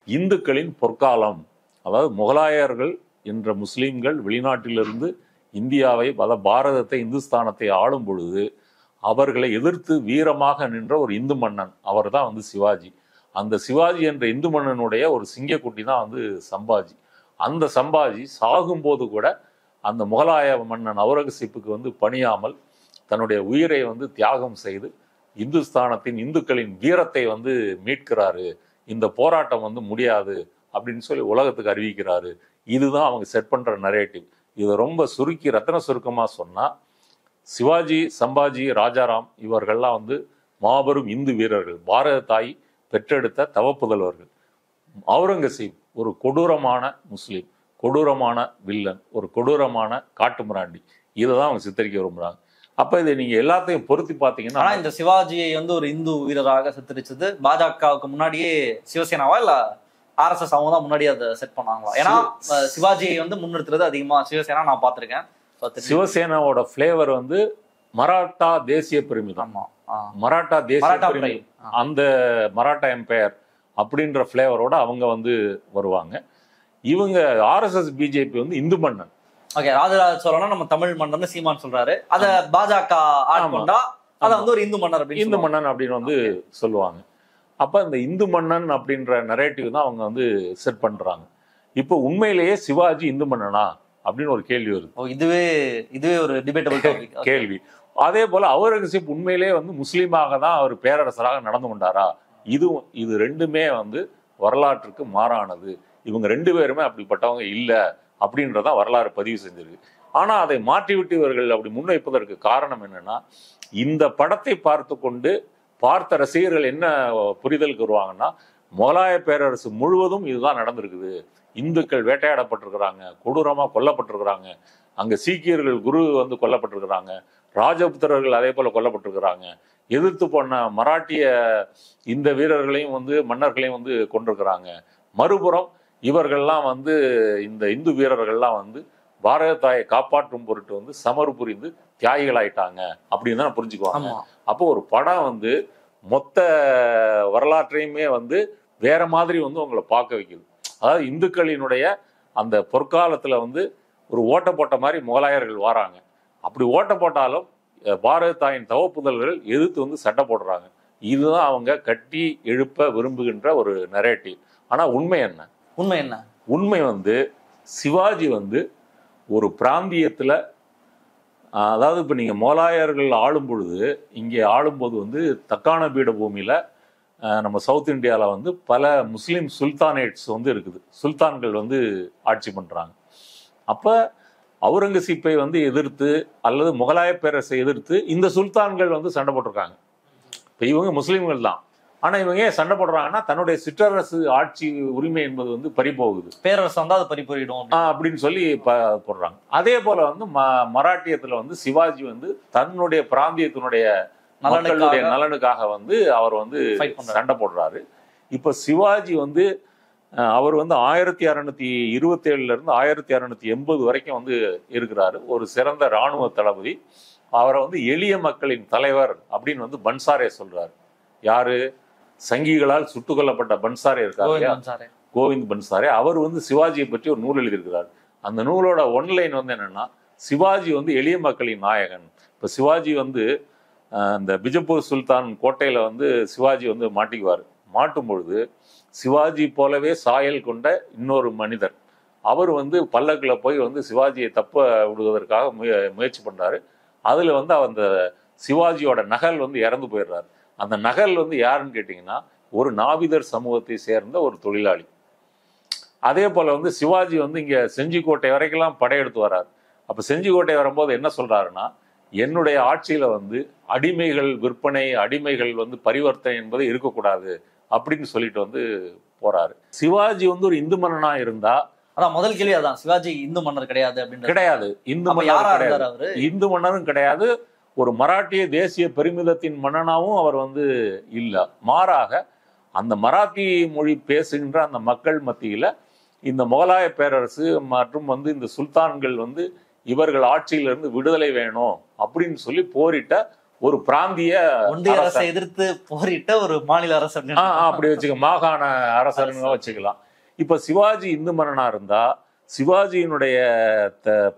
இந்துக்களின் பொற்காலம். அதாவது முகலாயர்கள் என்ற முஸ்லிம்கள் வெளிநாட்டிலிருந்து இந்தியாவை, பாரதத்தை, இந்துஸ்தானத்தை ஆளும் பொழுது அவர்களை எதிர்த்து வீரமாக நின்ற ஒரு இந்து மன்னன் அவர் தான் வந்து சிவாஜி. அந்த சிவாஜி என்ற இந்து மன்னனுடைய ஒரு சிங்கக்குட்டி தான் வந்து சம்பாஜி. அந்த சம்பாஜி சாகும்போது கூட அந்த முகலாய மன்னன் அவுரங்கசீப்புக்கு வந்து பணியாமல் தன்னுடைய உயிரை வந்து தியாகம் செய்து இந்துஸ்தானத்தின் இந்துக்களின் வீரத்தை வந்து மீட்கிறாரு. இந்த போராட்டம் வந்து முடியாது அப்படின்னு சொல்லி உலகத்துக்கு அறிவிக்கிறாரு. இதுதான் அவங்க செட் பண்ற நரேட்டிவ். இதை ரொம்ப சுருக்கி ரத்தன சுருக்கமா சொன்னா, சிவாஜி, சம்பாஜி, ராஜாராம் இவர்கள்லாம் வந்து மாபெரும் இந்து வீரர்கள், பாரத தாய் பெற்றெடுத்த தவப்புதல்வர்கள். அவுரங்கசீப் ஒரு கொடூரமான முஸ்லீம், கொடூரமான வில்லன், ஒரு கொடூரமான காட்டுமிராண்டி. இதை தான் அவங்க சித்தரிக்க விரும்புறாங்க. அப்ப இதை நீங்க எல்லாத்தையும் பொருத்தி பாத்தீங்கன்னா, இந்த சிவாஜியை வந்து ஒரு இந்து வீரராக சித்தரிச்சது பாஜகவுக்கு முன்னாடியே சிவசேனாவா இல்ல RSS அவங்க தான் முன்னாடியே அதை செட் பண்ணாங்களா? ஏன்னா சிவாஜியை வந்து முன்னிறுத்துறது அதிகமா சிவசேனா நான் பார்த்திருக்கேன். சிவசேனாவோட பிளேவர் வந்து மராட்டா தேசிய பெருமிதம், மராட்டா தேசிய பெருமிதம், அந்த மராட்டா எம்பையர் அப்படின்ற பிளேவரோட அவங்க வந்து வருவாங்க. இவங்க RSS பிஜேபி வந்து இந்து மன்னன். ஓகே, ராஜராஜ சோழனா நம்ம தமிழ் மன்னன் சீமான் சொல்றாரு. அத பாஜக ஆட்கொண்டா அத வந்து ஒரு இந்து மன்னர் அப்படின்னு, இந்து மன்னன் அப்படின்னு வந்து சொல்லுவாங்க. அப்ப இந்த இந்து மன்னன் அப்படின்ற நரேட்டிவ் தான் அவங்க வந்து செட் பண்றாங்க. இப்போ உண்மையிலேயே சிவாஜி இந்து மன்னனா அப்படின்னு ஒரு கேள்வி வருது. இதுவே ஒரு டிபேட்டபிள் கேள்வி. அதே போல அவுரங்கசீப் உண்மையிலேயே வந்து முஸ்லீமாக தான் அவர் பேரரசராக நடந்து கொண்டாரா? இது ரெண்டுமே வந்து வரலாற்றுக்கு மாறானது. இவங்க ரெண்டு பேருமே அப்படிப்பட்டவங்க இல்லை அப்படின்றதான் வரலாறு பதிவு செஞ்சிருக்கு. ஆனா அதை மாற்றிவிட்டு இவர்கள் அப்படி முன்வைப்பதற்கு காரணம் என்னன்னா, இந்த படத்தை பார்த்து கொண்டு பார்த்த ரசிகர்கள் என்ன புரிதலுக்கு வருவாங்கன்னா, முகலாய பேரரசு முழுவதும் இதுதான் நடந்திருக்குது. இந்துக்கள் வேட்டையாடப்பட்டிருக்கிறாங்க, கொடூரமா கொல்லப்பட்டிருக்கிறாங்க, அங்க சீக்கியர்கள் குரு வந்து கொல்லப்பட்டிருக்கிறாங்க, ராஜபுத்திரர்கள் அதே போல கொல்லப்பட்டிருக்கிறாங்க, எதிர்த்து போன மராட்டிய இந்த வீரர்களையும் வந்து மன்னர்களையும் வந்து கொண்டிருக்கிறாங்க. மறுபுறம் இவர்கள்லாம் வந்து இந்த இந்து வீரர்கள்லாம் வந்து பாரத தாயை காப்பாற்றும் பொருட்டு வந்து சமர் புரிந்து தியாகிகள் ஆயிட்டாங்க அப்படின்னு தான் புரிஞ்சுக்குவாங்க. அப்போ ஒரு படம் வந்து மொத்த வரலாற்றையுமே வந்து வேற மாதிரி வந்து உங்களை பார்க்க வைக்குது. அதாவது இந்துக்களினுடைய அந்த பொற்காலத்துல வந்து ஒரு ஓட்ட போட்ட மாதிரி முகலாயர்கள் வராங்க. அப்படி ஓட்ட போட்டாலும் பாரத தாயின் தவப்புதல்கள் எதிர்த்து வந்து சட்டை போடுறாங்க. இதுதான் அவங்க கட்டி எழுப்ப விரும்புகின்ற ஒரு நரேட்டிவ். ஆனா உண்மை என்ன? உண்மை வந்து சிவாஜி வந்து ஒரு பிராந்தியத்துல, அதாவது இப்ப நீங்க முகலாயர்கள் ஆளும் பொழுது, இங்கே ஆளும்போது வந்து தக்கான பீட பூமியில நம்ம சவுத் இந்தியாவில் வந்து பல முஸ்லீம் சுல்தானேட்ஸ் வந்து இருக்குது. சுல்தான்கள் வந்து ஆட்சி பண்றாங்க. அப்ப அவுரங்கசீப்பை வந்து எதிர்த்து அல்லது முகலாய பேரரசை எதிர்த்து இந்த சுல்தான்கள் வந்து சண்டை போட்டிருக்காங்க. இப்ப இவங்க முஸ்லீம்கள் தான். ஆனா இவங்க ஏன் சண்டை போடுறாங்கன்னா, தன்னுடைய சிற்றரசு ஆட்சி உரிமை என்பது வந்து பறிபோகுது, பேரரசு வந்தா அது பறிபோயிடும் அப்படின்னு சொல்லி போடுறாங்க. அதே போல வந்து மராட்டியத்துல வந்து சிவாஜி வந்து தன்னுடைய பிராந்தியத்தினுடைய மக்களுடைய நலனுக்காக வந்து அவர் வந்து சண்டை போடுறாரு. இப்ப சிவாஜி வந்து அவர் வந்து 1627 இருந்து 1680 வரைக்கும் வந்து இருக்கிறாரு. ஒரு சிறந்த இராணுவ தளபதி. அவரை வந்து எளிய மக்களின் தலைவர் அப்படின்னு வந்து பன்சாரே சொல்றாரு. யாரு? சங்கிகளால் சுட்டுக் கொல்லப்பட்ட பன்சாரே இருக்காரு, கோவிந்த் பன்சாரே. அவர் வந்து சிவாஜியை பற்றி ஒரு நூல் எழுதியிருக்கிறார். அந்த நூலோட ஒன்லைன் வந்து என்னன்னா, சிவாஜி வந்து எளிய மக்களின் நாயகன். இப்ப சிவாஜி வந்து இந்த பிஜப்பூர் சுல்தான் கோட்டையில வந்து சிவாஜி வந்து மாட்டிக்குவார். மாட்டும் பொழுது சிவாஜி போலவே சாயல் கொண்ட இன்னொரு மனிதர் அவர் வந்து பல்லக்கில் போய் வந்து சிவாஜியை தப்ப விடுவதற்காக முயற்சி பண்றாரு. அதுல வந்து அந்த சிவாஜியோட நகல் வந்து இறந்து போயிடுறாரு. அந்த நகல் வந்து யாருன்னு கேட்டீங்கன்னா, ஒரு நாவிதர் சமூகத்தை சேர்ந்த ஒரு தொழிலாளி. அதே போல வந்து சிவாஜி வந்து இங்க செஞ்சிக்கோட்டை வரைக்கெல்லாம் படையெடுத்து வர்றாரு. அப்ப செஞ்சிக்கோட்டை வரும்போது என்ன சொல்றாருன்னா, என்னுடைய ஆட்சியில வந்து அடிமைகள் விற்பனை, அடிமைகள் வந்து பரிவர்த்தனை என்பது இருக்கக்கூடாது அப்படின்னு சொல்லிட்டு வந்து போறாரு. சிவாஜி வந்து ஒரு இந்து மன்னனா இருந்தா, அதான் முதல் கேள்வி அதான், சிவாஜி இந்து மன்னர் கிடையாது அப்படின்னு. கிடையாது, இந்து மன்னர் கிடையாது, இந்து மன்னரும் கிடையாது, ஒரு மராட்டிய தேசிய பெருமிதத்தின் மன்னனாவும் அவர் வந்து இல்ல. மாறாக அந்த மராத்தி மொழி பேசுகின்ற அந்த மக்கள் மத்தியில இந்த முகலாய பேரரசு மற்றும் வந்து இந்த சுல்தான்கள் வந்து இவர்கள் ஆட்சியிலிருந்து விடுதலை வேணும் அப்படின்னு சொல்லி போரிட்ட ஒரு பிராந்திய ஒன்றிய அரசை எதிர்த்து போரிட்ட ஒரு மாநில அரசு அப்படி வச்சுக்க, மாகாண அரசருங்க வச்சுக்கலாம். இப்ப சிவாஜி இந்து மன்னனா இருந்தா சிவாஜியினுடைய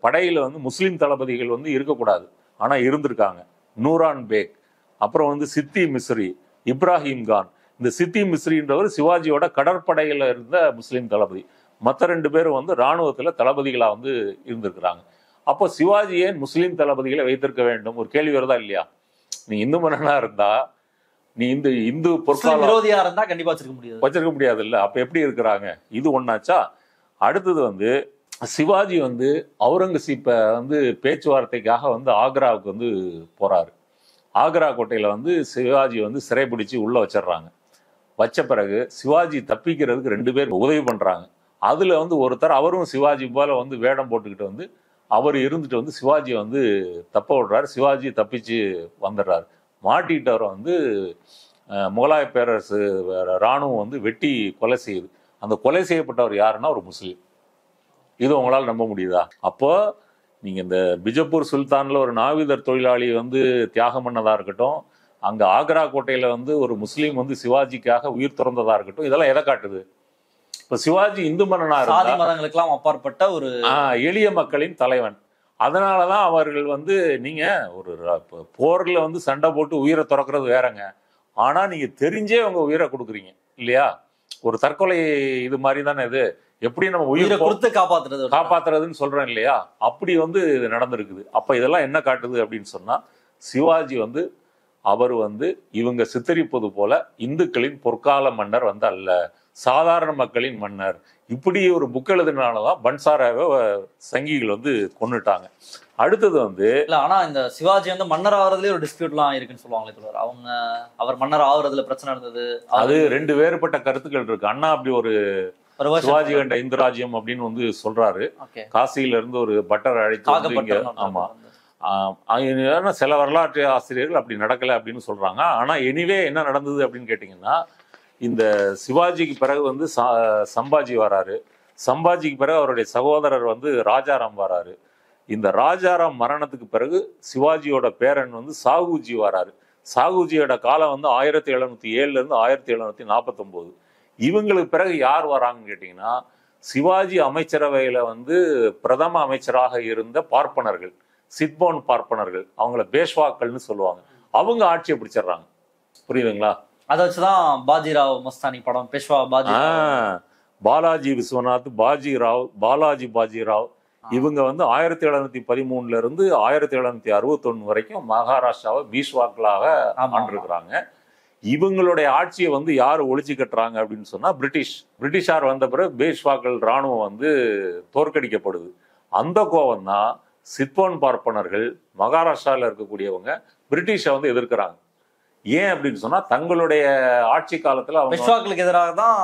படையில வந்து முஸ்லிம் தளபதிகள் வந்து இருக்கக்கூடாது, ஆனா இருந்திருக்காங்க. நூரான் பேக், அப்புறம் வந்து சித்தி மிஸ்ரி, இப்ராஹிம் கான். இந்த சித்தி மிஸ்ரின்றவர் சிவாஜியோட கடற்படையில இருந்த முஸ்லிம் தளபதி. மற்ற 2 பேரும் வந்து இராணுவத்துல தளபதிகளா வந்து இருந்திருக்கிறாங்க. அப்போ சிவாஜி ஏன் முஸ்லிம் தளபதிகளை வைத்திருக்க வேண்டும்? ஒரு கேள்வி வருதா இல்லையா? நீ இந்து மன்னனா இருந்தா, நீ இந்து பொற்கால விரோதியா இருந்தா கண்டிப்பா வச்சிருக்க முடியாது இல்ல. அப்ப எப்படி இருக்கிறாங்க? இது ஒன்னாச்சா. அடுத்தது வந்து சிவாஜி வந்து அவுரங்கசீப்பை வந்து பேச்சுவார்த்தைக்காக வந்து ஆக்ராவுக்கு வந்து போறாரு. ஆக்ரா கோட்டையில வந்து சிவாஜி வந்து சிறைபிடிச்சு உள்ள வச்சிடறாங்க. வச்ச பிறகு சிவாஜி தப்பிக்கிறதுக்கு 2 பேர் உதவி பண்றாங்க. அதுல வந்து ஒருத்தர் அவரும் சிவாஜி போல வந்து வேடம் போட்டுக்கிட்டு வந்து அவர் இருந்துட்டு வந்து சிவாஜியை வந்து தப்ப விடுறாரு. சிவாஜி தப்பிச்சு வந்துடுறாரு. மாட்டிக்கிட்டவரை வந்து முகலாய பேரரசு இராணுவம் வந்து வெட்டி கொலை செய்யுது. அந்த கொலை செய்யப்பட்டவர் யாருன்னா ஒரு முஸ்லீம். இது உங்களால் நம்ப முடியுதா? அப்போ நீங்க இந்த பிஜப்பூர் சுல்தான்ல ஒரு நாவிதர் தொழிலாளி வந்து தியாகம் பண்ணதா இருக்கட்டும், அங்க ஆக்ரா கோட்டையில வந்து ஒரு முஸ்லீம் வந்து சிவாஜிக்காக உயிர் துறந்ததா இருக்கட்டும், இதெல்லாம் எதை காட்டுது? இப்ப சிவாஜி இந்து மன்னனா சாதி மதங்களுக்கெல்லாம் அப்பாற்பட்ட ஒரு எளிய மக்களின் தலைவன். அதனாலதான் அவர்கள் வந்து நீங்க ஒரு போர்ல வந்து சண்டை போட்டு உயிரை துறக்கிறது வேறங்க. ஆனா நீங்க தெரிஞ்சே உங்க உயிரை கொடுக்குறீங்க இல்லையா? ஒரு தற்கொலை இது மாதிரி தானே இது. எப்படி நம்ம உயிரை கொடுத்து காப்பாத்துறதுன்னு சொல்றோம் இல்லையா? அப்படி வந்து இது நடந்திருக்குது. அப்ப இதெல்லாம் என்ன காட்டுது அப்படின்னு சொன்னா, சிவாஜி வந்து அவர் வந்து இவங்க சித்தரிப்பது போல இந்துக்களின் பொற்கால மன்னர் வந்து அல்ல, சாதாரண மக்களின் மன்னர். இப்படி ஒரு புக் எழுதுனாலதான் பன்சாராவை சங்கிகள் வந்து கொன்னுட்டாங்க. அடுத்தது வந்து இல்ல, ஆனா இந்த சிவாஜி வந்து மன்னர் ஆகுறதுலயே ஒரு டிஸ்பியூட்லாம் இருக்குன்னு சொல்லுவாங்களே, அவங்க அவர் மன்னர் ஆகுறதுல பிரச்சனை இருந்தது. அது 2 வேறுபட்ட கருத்துக்கள் இருக்கு. அண்ணா அப்படி ஒரு சிவாஜி கண்ட இந்து ராஜ்யம் அப்படின்னு வந்து சொல்றாரு. காசியில இருந்து ஒரு பட்டர் அழைத்து, ஆமா சில வரலாற்று ஆசிரியர்கள் அப்படி நடக்கல அப்படின்னு சொல்றாங்க. ஆனா எனிவே என்ன நடந்தது அப்படின்னு கேட்டீங்கன்னா, இந்த சிவாஜிக்கு பிறகு வந்து சம்பாஜி வராரு. சம்பாஜிக்கு பிறகு அவருடைய சகோதரர் வந்து ராஜாராம் வராரு. இந்த ராஜாராம் மரணத்துக்கு பிறகு சிவாஜியோட பேரன் வந்து சாகுஜி வராரு. சாகுஜியோட காலம் வந்து 1707 இருந்து 1749. இவங்களுக்கு பிறகு யார் வராங்கன்னு கேட்டீங்கன்னா, சிவாஜி அமைச்சரவையில வந்து பிரதம அமைச்சராக இருந்த பார்ப்பனர்கள், சித்போன் பார்ப்பனர்கள், அவங்கள பேஷ்வாக்கள்னு சொல்லுவாங்க. அவங்க ஆட்சியை பிடிச்சிடுறாங்க. புரியுதுங்களா? அதை வச்சுதான் பாஜிராவ் மஸ்தானி படம் பேஷ்வா பாலாஜி விஸ்வநாத், பாலாஜி பாஜிராவ் இவங்க வந்து 1713 இருந்து 1761 வரைக்கும் மகாராஷ்டிராவை பீஷ்வாக்களாக ஆண்டிருக்கிறாங்க. இவங்களுடைய ஆட்சியை வந்து யார் ஒழிச்சு கட்டுறாங்க அப்படின்னு சொன்னா பிரிட்டிஷார் வந்த பிறகு பேஷ்வாக்கள் இராணுவம் வந்து தோற்கடிக்கப்படுது. அந்த கோவம் தான் சித்போன் பார்ப்பனர்கள் மகாராஷ்டிராவில் இருக்கக்கூடியவங்க பிரிட்டிஷை வந்து எதிர்க்கிறாங்க. ஏன் அப்படின்னு சொன்னா, தங்களுடைய ஆட்சி காலத்துல அவங்க எதிராக தான்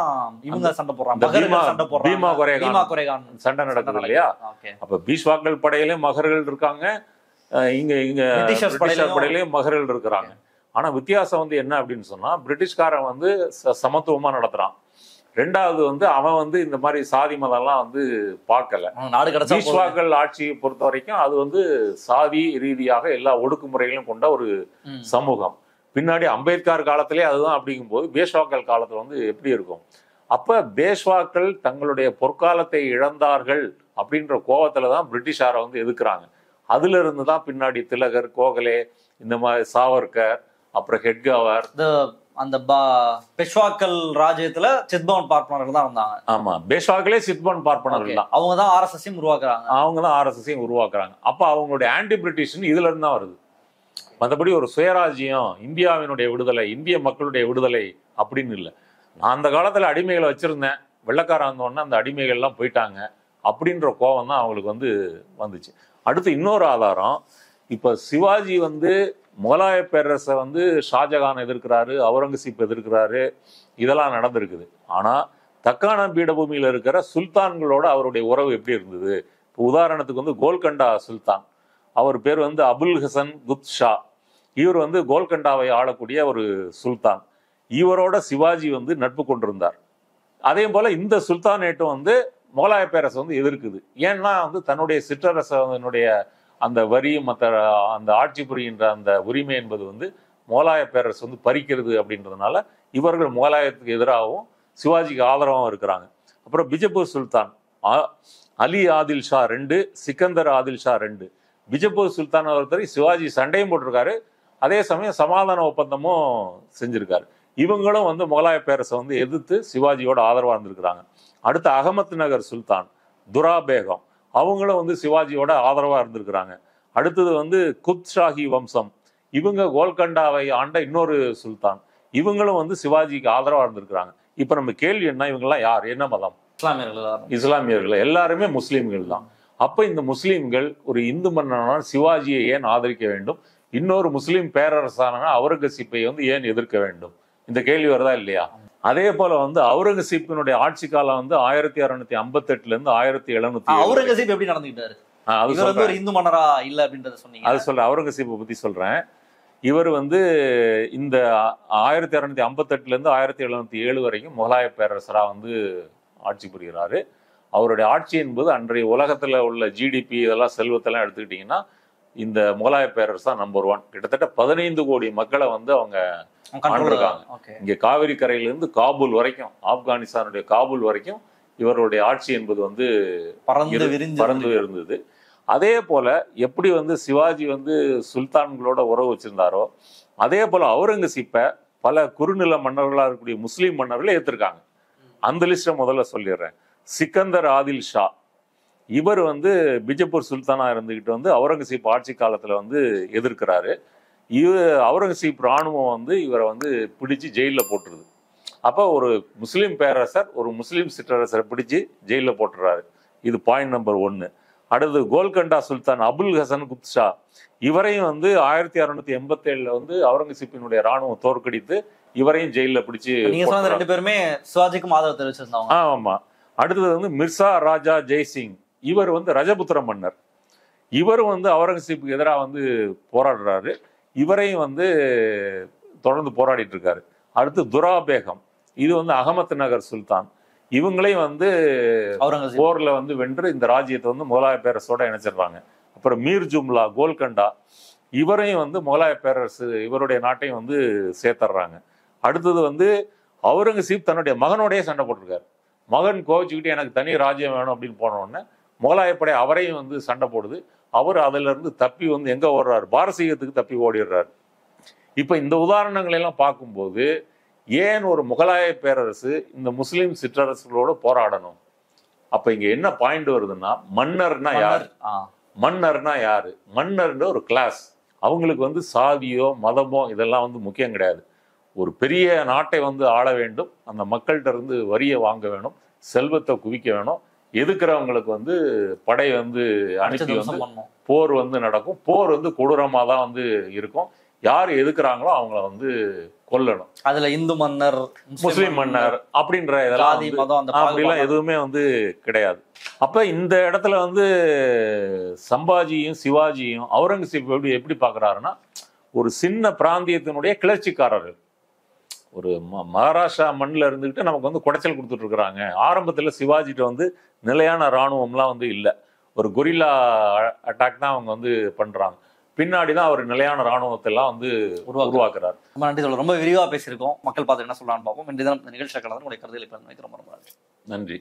இவங்க சண்டை போடுறாங்க. சண்டை நடக்குது இல்லையா? அப்ப பீஷ்வாக்கள் படையிலேயும் மகர்கள் இருக்காங்க, இங்க பிரிட்டிஷர் படையிலேயும் மகர்கள் இருக்கிறாங்க. ஆனா வித்தியாசம் வந்து என்ன அப்படின்னு சொன்னா, பிரிட்டிஷ்காரன் வந்து சமத்துவமா நடத்துறான். 2வது வந்து அவன் வந்து இந்த மாதிரி சாதி மதம்லாம் வந்து பார்க்கல. பீஷ்வாக்கள் ஆட்சியை பொறுத்த வரைக்கும் அது வந்து சாதி ரீதியாக எல்லா ஒடுக்குமுறைகளும் கொண்ட ஒரு சமூகம். பின்னாடி அம்பேத்கர் காலத்திலே அதுதான். அப்படிங்கும்போது பேஷ்வாக்கள் காலத்துல வந்து எப்படி இருக்கும்? அப்ப பேஷ்வாக்கள் தங்களுடைய பொற்காலத்தை இழந்தார்கள் அப்படின்ற கோபத்துலதான் பிரிட்டிஷாரை வந்து எதிர்க்கிறாங்க. அதுல இருந்து தான் பின்னாடி திலகர், கோகலே, இந்த மாதிரி சாவர்கர், அப்புறம் ஹெட்கவர், அந்த பேஷ்வாக்கள் ராஜ்யத்துல சித்போன் பார்ப்பனர்கள் தான் வந்தாங்க. ஆமா, பேஷ்வாக்களே சித்போன் பார்ப்பனர்கள் தான். அவங்க தான் ஆர்எஸ்எஸ் உருவாக்குறாங்க. அப்ப அவங்களுடைய ஆன்டி பிரிட்டிஷ் இதுல இருந்து தான் வருது. மற்றபடி ஒரு சுயராஜ்யம், இந்தியாவினுடைய விடுதலை, இந்திய மக்களுடைய விடுதலை அப்படின்னு இல்லை. நான் அந்த காலத்துல அடிமைகளை வச்சிருந்தேன், வெள்ளக்காரன் வந்தோடனே அந்த அடிமைகள்லாம் போயிட்டாங்க அப்படின்ற கோபம் தான் அவங்களுக்கு வந்து வந்துச்சு. அடுத்து இன்னொரு ஆதாரம், இப்ப சிவாஜி வந்து முகலாய பேரரசை வந்து ஷாஜகான் எதிர்க்கிறாரு, அவுரங்கசீப் எதிர்க்கிறாரு, இதெல்லாம் நடந்திருக்குது. ஆனா தக்கான பீடபூமியில இருக்கிற சுல்தான்களோட அவருடைய உறவு எப்படி இருந்தது? இப்போ உதாரணத்துக்கு வந்து கோல்கண்டா சுல்தான், அவர் பேர் வந்து அபுல் ஹசன் குத் ஷா. இவர் வந்து கோல்கண்டாவை ஆளக்கூடிய ஒரு சுல்தான். இவரோட சிவாஜி வந்து நட்பு கொண்டிருந்தார். அதே போல இந்த சுல்தானேட்டும் வந்து முகலாய பேரரசை வந்து எதிர்க்குது. ஏன்னா வந்து தன்னுடைய சிற்றரசனுடைய அந்த வரி மற்ற அந்த ஆட்சி புரிகின்ற அந்த உரிமை என்பது வந்து முகலாய பேரரசு வந்து பறிக்கிறது அப்படின்றதுனால இவர்கள் முகலாயத்துக்கு எதிராகவும் சிவாஜிக்கு ஆதரவாகவும் இருக்கிறாங்க. அப்புறம் பிஜப்பூர் சுல்தான் அலி ஆதில் ஷா 2, சிக்கந்தர் ஆதில் ஷா 2. பிஜப்பூர் சுல்தான் ஒருத்தர் சிவாஜி சண்டையும் போட்டிருக்காரு, அதே சமயம் சமாதான ஒப்பந்தமும் செஞ்சிருக்காரு. இவங்களும் வந்து முகலாய பேரரசை வந்து எதிர்த்து சிவாஜியோட ஆதரவாக இருந்திருக்கிறாங்க. அடுத்து அகமத் நகர் சுல்தான் துரா பேகம், அவங்களும் வந்து சிவாஜியோட ஆதரவாக இருந்திருக்கிறாங்க. அடுத்தது வந்து குத் ஷாஹி வம்சம், இவங்க கோல்கண்டாவை ஆண்ட இன்னொரு சுல்தான், இவங்களும் வந்து சிவாஜிக்கு ஆதரவாக இருந்திருக்கிறாங்க. இப்போ நம்ம கேள்வி என்ன, இவங்கெல்லாம் யார், என்ன மதம்? இஸ்லாமியர்கள். எல்லாருமே முஸ்லீம்கள் தான். அப்ப இந்த முஸ்லீம்கள் ஒரு இந்து மன்னனால் சிவாஜியை ஏன் ஆதரிக்க வேண்டும், இன்னொரு முஸ்லீம் பேரரசான அவுரங்கசீப்பை வந்து ஏன் எதிர்க்க வேண்டும், இந்த கேள்வி வருதா இல்லையா? அதே போல வந்து அவுரங்கசீப்பினுடைய ஆட்சி காலம் வந்து 1658 இருந்து 1707. அவுரங்கசீப் எப்படி நடந்துக்கிட்டாரு? அது ஒரு இந்து மன்னரா இல்ல அப்படின்றத சொன்னீங்க. அது சொல்றேன், அவுரங்கசீப்பை பத்தி சொல்றேன். இவர் வந்து இந்த 1658 இருந்து 1707 வரைக்கும் முகலாய பேரரசரா வந்து ஆட்சி புரிகிறாரு. அவருடைய ஆட்சி என்பது அன்றைய உலகத்துல உள்ள ஜிடிபி இதெல்லாம் செல்வத்தெல்லாம் எடுத்துக்கிட்டீங்கன்னா இந்த முகலாய பேரரசு தான் நம்பர் 1. கிட்டத்தட்ட 15 கோடி மக்களை வந்து அவங்க ஆண்டிருக்காங்க. இங்க காவிரி கரையிலிருந்து காபூல் வரைக்கும், ஆப்கானிஸ்தானுடைய காபூல் வரைக்கும் இவருடைய ஆட்சி என்பது வந்து பறந்து இருந்தது. அதே போல எப்படி வந்து சிவாஜி வந்து சுல்தான்களோட உறவு வச்சிருந்தாரோ அதே போல அவுரங்கசீப்பை பல குறுநில மன்னர்களாக இருக்கக்கூடிய முஸ்லீம் மன்னர்கள் ஏற்றிருக்காங்க. அந்த லிஸ்ட்டை முதல்ல சொல்லிடுறேன். சிக்கந்தர் ஆதில் ஷா, இவர் வந்து பிஜப்பூர் சுல்தானா இருந்துகிட்டு வந்து அவுரங்கசீப் ஆட்சி காலத்துல வந்து எதிர்க்கிறாரு. அவுரங்கசீப் ராணுவம் வந்து இவரை வந்து பிடிச்சு ஜெயிலில் போட்டுருது. அப்போ ஒரு முஸ்லீம் பேரரசர் ஒரு முஸ்லீம் சிற்றரசரை பிடிச்சு ஜெயிலில் போட்டுறாரு. இது பாயிண்ட் நம்பர் 1. அடுத்து கோல்கண்டா சுல்தான் அபுல் ஹசன் குத்ஷா, இவரையும் வந்து 1687 வந்து அவுரங்கசீப்பினுடைய ராணுவம் தோற்கடித்து இவரையும் ஜெயிலில் பிடிச்சு. ரெண்டு பேருமே சிவாஜிக்கும் ஆதரவு தெரிவிச்சிருந்தாங்க. ஆமா. அடுத்தது வந்து மிர்சா ராஜா ஜெய்சிங், இவர் வந்து ரஜபுத்திர மன்னர், இவர் வந்து அவுரங்கசீப்புக்கு எதிராக வந்து போராடுறாரு. இவரையும் வந்து தொடர்ந்து போராடிட்டு இருக்காரு. அடுத்து துரா பேகம், இது வந்து அகமத் நகர் சுல்தான், இவங்களையும் வந்து போர்ல வந்து வென்று இந்த ராஜ்யத்தை வந்து முகலாய பேரரசோட இணைச்சிடுறாங்க. அப்புறம் மீர் ஜும்லா கோல்கண்டா, இவரையும் வந்து முகலாய பேரரசு இவருடைய நாட்டையும் வந்து சேர்த்துடுறாங்க. அடுத்தது வந்து அவுரங்கசீப் தன்னுடைய மகனோடய சண்டை போட்டிருக்காரு. மகன் கோவிச்சுக்கிட்டு எனக்கு தனி ராஜ்யம் வேணும் அப்படின்னு போன உடனே முகலாயப்படை அவரையும் வந்து சண்டை போடுது. அவர் அதுல இருந்து தப்பி வந்து எங்க ஓடுறாரு, பாரசீகத்துக்கு தப்பி ஓடிடுறாரு. இப்ப இந்த உதாரணங்கள் எல்லாம் பார்க்கும்போது ஏன் ஒரு முகலாய பேரரசு இந்த முஸ்லிம் சிற்றரசுகளோட போராடணும்? அப்ப இங்க என்ன பாயிண்ட் வருதுன்னா, மன்னர்னா யாரு? மன்னர்னா யாரு? மன்னர்ன்ற ஒரு கிளாஸ். அவங்களுக்கு வந்து சாதியோ மதமோ இதெல்லாம் வந்து முக்கியம் கிடையாது. ஒரு பெரிய நாட்டை வந்து ஆள வேண்டும், அந்த மக்கள்கிட்ட இருந்து வரியை வாங்க வேணும், செல்வத்தை குவிக்க வேணும், எதுக்குறவங்களுக்கு வந்து படை வந்து அனுப்பி வந்து போர் வந்து நடக்கும். போர் வந்து கொடூரமா தான் வந்து இருக்கும். யார் எதுக்குறாங்களோ அவங்கள வந்து கொல்லணும். அதுல இந்து மன்னர் முஸ்லிம் மன்னர் அப்படின்ற இதெல்லாம் அப்படிலாம் எதுவுமே வந்து கிடையாது. அப்ப இந்த இடத்துல வந்து சம்பாஜியும் சிவாஜியும் அவுரங்கசீப் எப்படி பாக்குறாருன்னா, ஒரு சின்ன பிராந்தியத்தினுடைய கிளர்ச்சிக்காரர்கள். ஒரு மகாராஷ்டிரா மண்ணில் இருந்துக்கிட்டு நமக்கு வந்து குடைச்சல் கொடுத்துட்டு இருக்கிறாங்க. ஆரம்பத்தில் சிவாஜிட்ட வந்து நிலையான இராணுவம்லாம் வந்து இல்லை, ஒரு கொரில்லா அட்டாக் தான் அவங்க வந்து பண்றாங்க. பின்னாடி தான் அவர் நிலையான இராணுவத்தை எல்லாம் வந்து உருவாக்குறாரு. ரொம்ப நன்றி. ரொம்ப விரிவாக பேசியிருக்கோம். மக்கள் பார்த்து என்ன சொல்லலாம்னு பார்ப்போம். இந்த நிகழ்ச்சியில் கலந்து உங்களுடைய கருத்தில் ரொம்ப நன்றி. நன்றி.